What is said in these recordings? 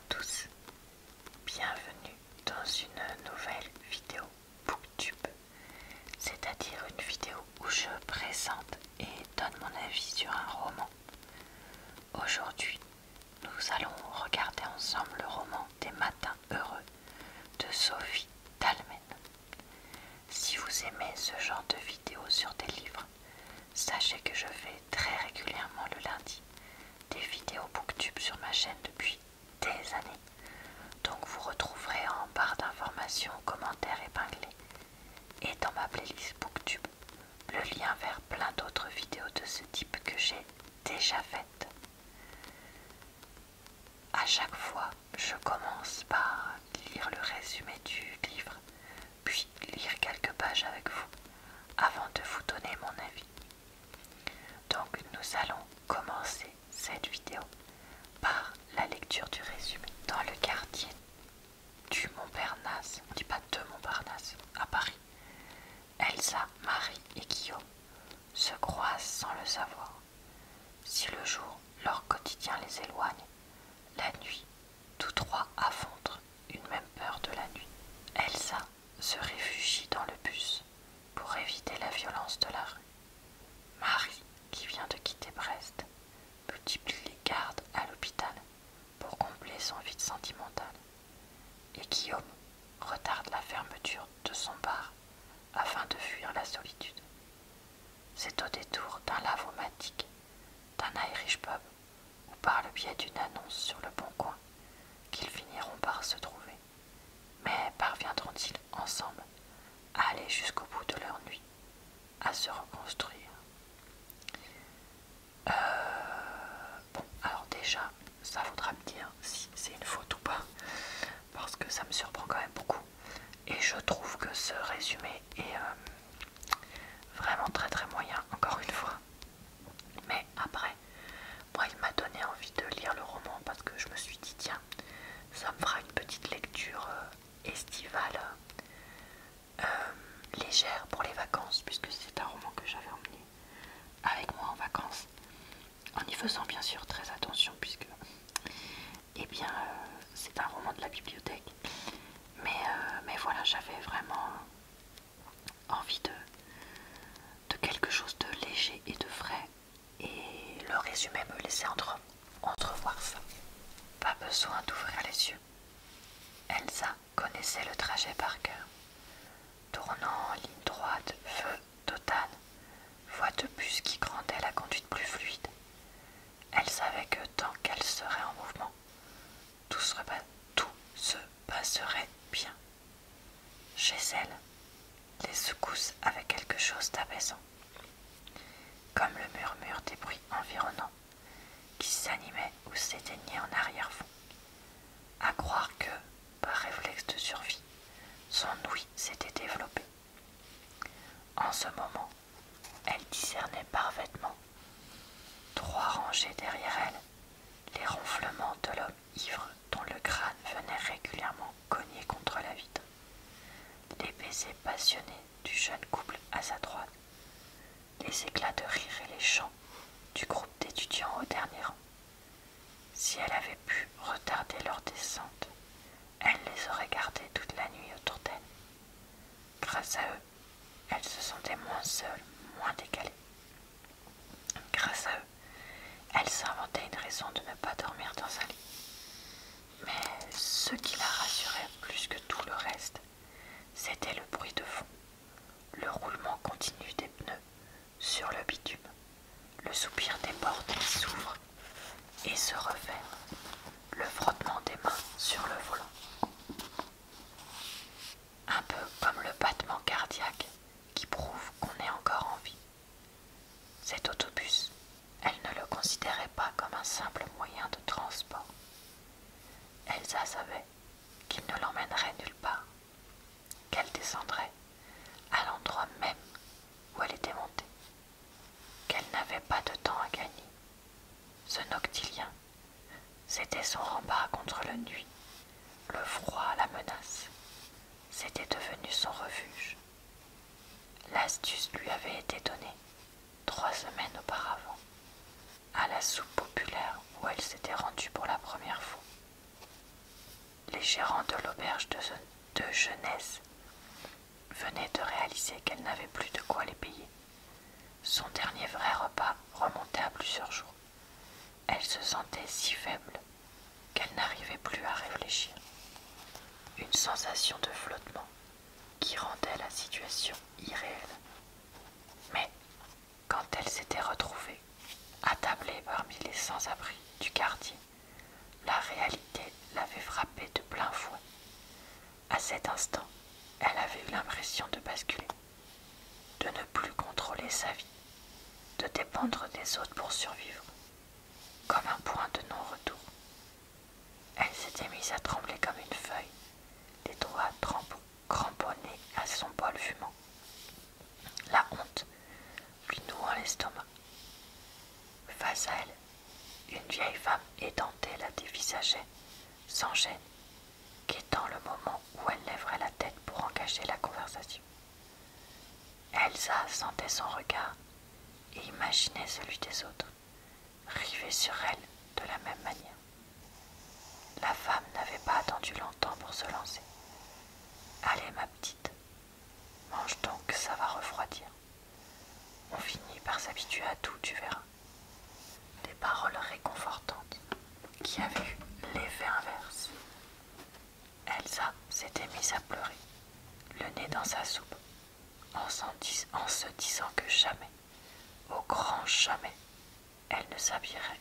tous, bienvenue dans une nouvelle vidéo Booktube, c'est-à-dire une vidéo où je présente et donne mon avis sur un roman. Aujourd'hui, nous allons regarder ensemble le roman Des Matins Heureux de Sophie Talmen. Si vous aimez ce genre de vidéos sur des livres, sachez que je fais très régulièrement le lundi des vidéos Booktube sur ma chaîne depuis des années. Donc vous retrouverez en barre d'informations, commentaires épinglés et dans ma playlist Booktube le lien vers plein d'autres vidéos de ce type que j'ai déjà faites. À chaque fois, je commence par lire le résumé du livre, puis lire quelques pages avec vous avant de vous donner mon avis. Donc nous allons commencer cette vidéo par la lecture du résumé. Dans le quartier du Montparnasse, on ne dit pas de Montparnasse, à Paris, Elsa, Marie et Guillaume se croisent sans le savoir. Si le jour, leur quotidien les éloigne, la nuit, tous trois affrontent une même peur de la nuit. Elsa se réfugie dans le bus pour éviter la violence de la rue. Marie, qui vient de quitter Brest, multiplie les gardes à l'hôpital pour combler son vide sentimental. Et Guillaume retarde la fermeture de son bar afin de fuir la solitude. C'est au détour d'un lavomatique, d'un Irish pub ou par le biais d'une annonce sur le Bon Coin qu'ils finiront par se trouver. Mais parviendront-ils ensemble à aller jusqu'au bout de leur nuit, à se reconstruire? Bon, alors déjà, ça faudra me dire si c'est une faute ou pas, parce que ça me surprend quand même beaucoup. Et je trouve que ce résumé est vraiment très très moyen, encore une fois. Mais après, moi il m'a donné envie de lire le roman parce que je me suis dit tiens, ça me fera une petite lecture estivale légère pour les vacances, puisque c'est un roman que j'avais emmené avec moi en vacances, en y faisant bien sûr très attention puisque c'est un roman de la bibliothèque. Mais voilà, j'avais vraiment envie de quelque chose de léger et de frais, et le résumé me laissait entrevoir ça. Pas besoin d'ouvrir les yeux. Elsa connaissait le trajet par cœur. Tournant en ligne droite, feu total, voie de bus qui rendait la conduite plus fluide. Elle savait que tant qu'elle serait en mouvement, tout se passerait bien. Chez elle, les secousses avaient quelque chose d'apaisant, comme le murmure des bruits environnants qui s'animaient ou s'éteignaient en arrière-fond. À croire que, par réflexe de survie, son ouïe s'était développée. En ce moment, elle discernait parfaitement, trois rangées derrière elle, les ronflements de l'homme ivre dont le crâne venait régulièrement cogner contre la vitre, les baisers passionnés du jeune couple à sa droite, les éclats de rire et les chants du groupe d'étudiants au dernier rang. Si elle avait pu retarder leur descente, elle les aurait gardés toute la nuit autour d'elle. Grâce à eux, elle se sentait moins seule, moins décalée. Grâce à eux, elle s'inventait une raison de ne pas dormir dans un lit. Mais ce qui la rassurait plus que tout le reste, c'était le bruit de fond, le roulement continu des pneus sur le bitume, le soupir des portes qui s'ouvrent et se referment, le frottement des mains sur le volant. Un peu comme le battement cardiaque qui prouve qu'on est encore en vie. Cet autobus, elle ne le considérait pas comme un simple moyen de transport. Elsa savait qu'il ne l'emmènerait nulle part, qu'elle descendrait à l'endroit même où elle était montée, qu'elle n'avait pas de temps à gagner. Ce noctilien, c'était son rempart contre la nuit, le froid, la menace. C'était devenu son refuge. L'astuce lui avait été donnée 3 semaines auparavant, à la soupe populaire où elle s'était rendue pour la première fois. gérants de l'auberge de jeunesse venait de réaliser qu'elle n'avait plus de quoi les payer. Son dernier vrai repas remontait à plusieurs jours. Elle se sentait si faible qu'elle n'arrivait plus à réfléchir. Une sensation de flottement qui rendait la situation irréelle. Mais quand elle s'était retrouvée, attablée parmi les sans-abri du quartier, la réalité l'avait frappée de plein fouet. À cet instant, elle avait eu l'impression de basculer, de ne plus contrôler sa vie, de dépendre des autres pour survivre, comme un point de non-retour. Elle s'était mise à trembler comme une feuille, les doigts cramponnés à son bol fumant. La honte lui nouant l'estomac. Face à elle, une vieille femme édentée la dévisageait, sans gêne, guettant le moment où elle lèverait la tête pour engager la conversation. Elsa sentait son regard et imaginait celui des autres, rivé sur elle de la même manière. La femme n'avait pas attendu longtemps pour se lancer. « Allez, ma petite, mange donc, ça va refroidir. On finit par s'habituer à tout, tu verras. » Des paroles réconfortantes qui avaient eu l'effet inverse. Elsa s'était mise à pleurer, le nez dans sa soupe, en se disant que jamais, au grand jamais, elle ne s'habituerait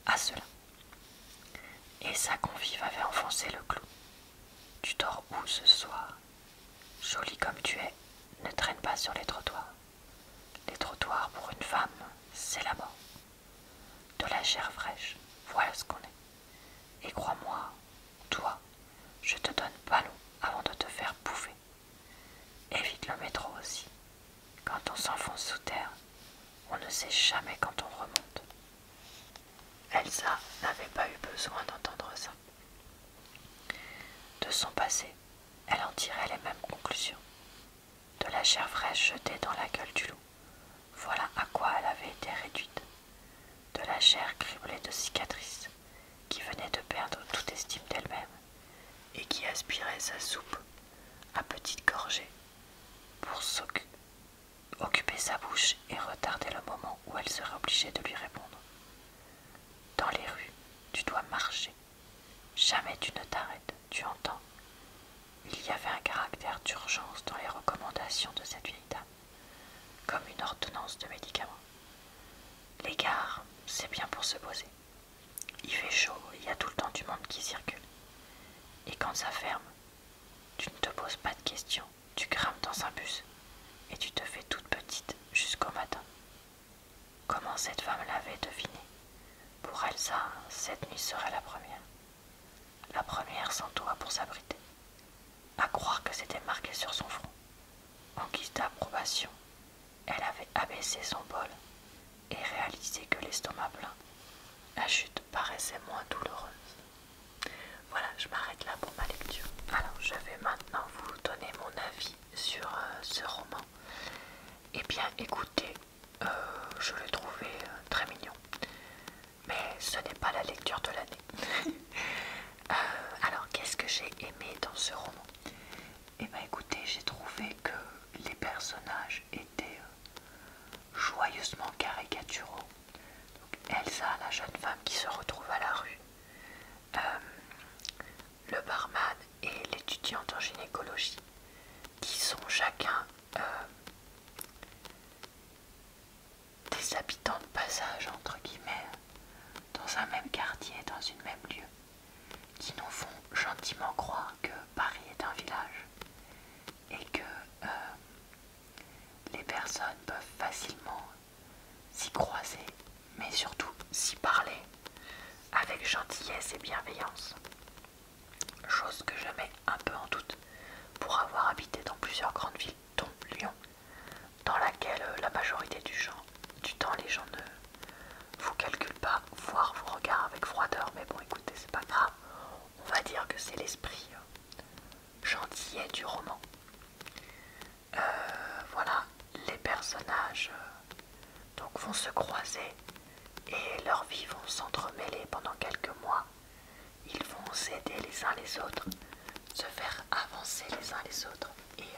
à cela. Et sa convive avait enfoncé le clou. « Tu dors où ce soir? Jolie comme tu es, ne traîne pas sur les trottoirs. Les trottoirs pour une femme, c'est la mort. De la chair fraîche, voilà ce qu'on est. Et crois-moi, toi, je te donne pas l'eau avant de te faire bouffer. Évite le métro aussi. Quand on s'enfonce sous terre, on ne sait jamais quand on remonte. » Elsa n'avait pas eu besoin d'entendre ça. De son passé, elle en tirait les mêmes conclusions. De la chair fraîche jetée dans la gueule du loup, voilà à quoi elle avait été réduite. De la chair criblée de cicatrices, qui venait de perdre toute estime d'elle-même, et qui aspirait sa soupe à petites gorgées pour occuper sa bouche et retarder le moment où elle serait obligée de lui répondre. Dans les rues, tu dois marcher. Jamais tu ne t'arrêtes, tu entends. Il y avait un caractère d'urgence dans les recommandations de cette vieille dame, comme une ordonnance de médicaments. Les gares, c'est bien pour se poser. Il fait chaud, il y a tout le temps du monde qui circule. Et quand ça ferme, tu ne te poses pas de questions, tu grimpes dans un bus et tu te fais toute petite jusqu'au matin. Comment cette femme l'avait deviné? Pour Elsa, cette nuit serait la première. La première sans toit pour s'abriter. À croire que c'était marqué sur son front. En guise d'approbation, elle avait abaissé son bol et réalisé que l'estomac plein, la chute paraissait moins douloureuse. Voilà, je m'arrête là pour ma lecture. Alors, je vais maintenant vous donner mon avis sur ce roman. Eh bien, écoutez, je l'ai trouvé très mignon. Mais ce n'est pas la lecture de l'année. Alors, qu'est-ce que j'ai aimé dans ce roman? Eh bien, écoutez, j'ai trouvé que les personnages étaient joyeusement caricaturaux. Donc, Elsa, la jeune femme qui se retrouve à la rue, le barman et l'étudiante en gynécologie, qui sont chacun des habitants de passage, entre guillemets, dans un même quartier, dans une même lieu, qui nous font gentiment croire que Paris est un village et que les personnes peuvent facilement s'y croiser, mais surtout s'y parler avec gentillesse et bienveillance. Chose que je mets un peu en doute pour avoir habité dans plusieurs grandes villes, dont Lyon, dans laquelle la majorité du temps les gens ne vous calculent pas, voire vous regardent avec froideur. Mais bon, écoutez, c'est pas grave. On va dire que c'est l'esprit gentillet du roman. Voilà, les personnages donc vont se croiser et leurs vies vont s'entremêler pendant quelques mois s'aider les uns les autres, se faire avancer les uns les autres et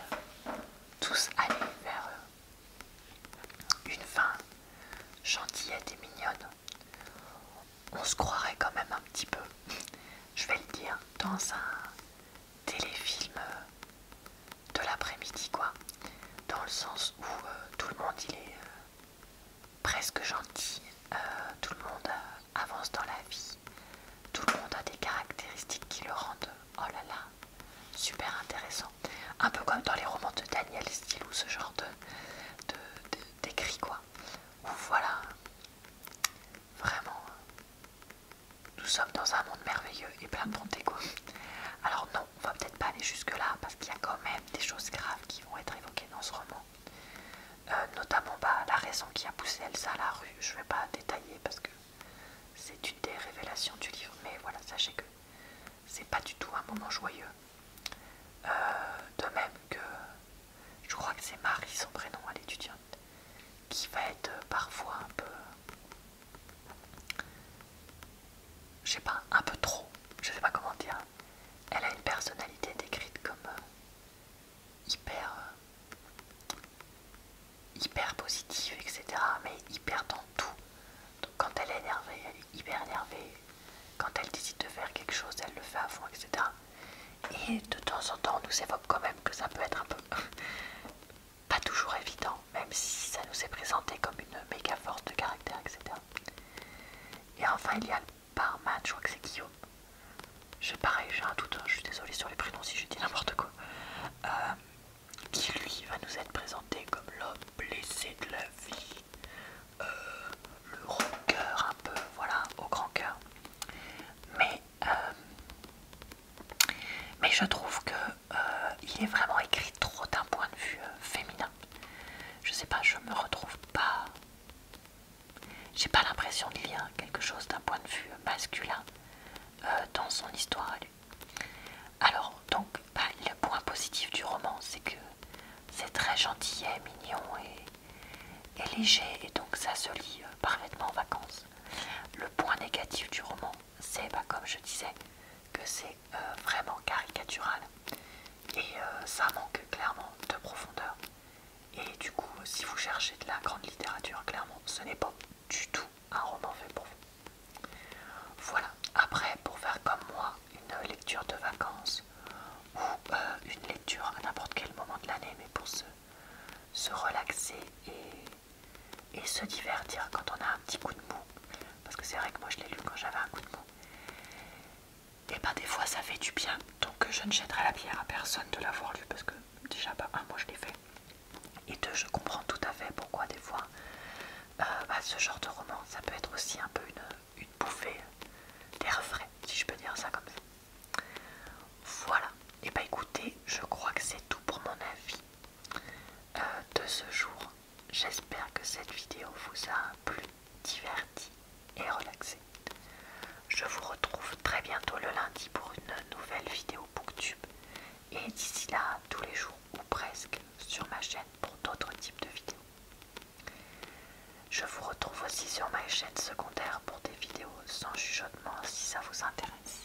tous aller vers une fin gentillette et mignonne. On se croirait quand même un petit peu, je vais le dire, dans un téléfilm de l'après-midi quoi, dans le sens où tout le monde il est presque gentil, tout le monde avance dans la vie, tout le monde a des caractéristiques qui le rendent, oh là là, super intéressant. Un peu comme dans les romans de Daniel Steele ou ce genre d'écrit quoi. Où voilà, vraiment, nous sommes dans un monde merveilleux et plein de bonté quoi. Alors non, on va peut-être pas aller jusque là parce qu'il y a quand même des choses graves qui vont être évoquées dans ce roman. Notamment la raison qui a poussé Elsa à la rue, je vais pas détailler parce que c'est une des révélations du livre, mais voilà, sachez que c'est pas du tout un moment joyeux. De même que je crois que c'est Marie son prénom à l'étudiante, qui va être parfois un peu, je sais pas, un peu trop, je sais pas comment dire. Elle a une personnalité décrite comme hyper positive, etc. Mais hyper dans tout. Donc quand elle est énervée, elle est hyper énervée. Quand elle décide de faire quelque chose, elle le fait à fond, etc. Et de temps en temps, on nous évoque quand même que ça peut être un peu pas toujours évident, même si ça nous est présenté comme une méga force de caractère, etc. Et enfin, il y a le barman, je crois que c'est Guillaume. Pareil, j'ai un doute, hein, je suis désolée sur les prénoms si je dis n'importe quoi. Qui lui va nous être présenté comme l'homme blessé de la vie, le rocker un peu, voilà, au grand cœur. Mais je trouve que il est vraiment écrit trop d'un point de vue féminin. Je sais pas, je me retrouve pas. J'ai pas l'impression de lire quelque chose d'un point de vue masculin dans son histoire à lui. Alors, donc, le point positif du roman, c'est que c'est très gentillet, mignon et léger, et donc ça se lit parfaitement en vacances. Le point négatif du roman, c'est, comme je disais, que c'est vraiment caricatural et ça manque clairement de profondeur. Et du coup, si vous cherchez de la grande littérature, clairement, ce n'est pas du tout un roman fait pour vous. Voilà. Après, pour faire comme moi, une lecture de vacances ou une lecture à n'importe quel moment de l'année, mais pour se relaxer et se divertir quand on a un petit coup de mou, parce que c'est vrai que moi je l'ai lu quand j'avais un coup de mou, et des fois ça fait du bien, donc je ne jetterai la pierre à personne de l'avoir lu, parce que déjà moi je l'ai fait, et deux, je comprends tout à fait pourquoi des fois ce genre de roman ça peut être aussi un peu une bouffée d'air frais, si je peux dire ça comme ça. Voilà, et écoutez, je crois que c'est tout pour mon avis de ce jour. J'espère que cette vidéo vous a plu, diverti et relaxé. Je vous retrouve très bientôt le lundi pour une nouvelle vidéo Booktube, et d'ici là, tous les jours ou presque sur ma chaîne pour d'autres types de vidéos. Je vous retrouve aussi sur ma chaîne secondaire pour des vidéos sans chuchotement si ça vous intéresse.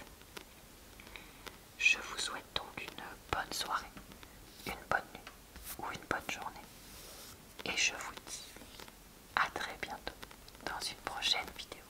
Je vous souhaite donc une bonne soirée, une bonne nuit ou une bonne journée. Et je vous dis à très bientôt dans une prochaine vidéo.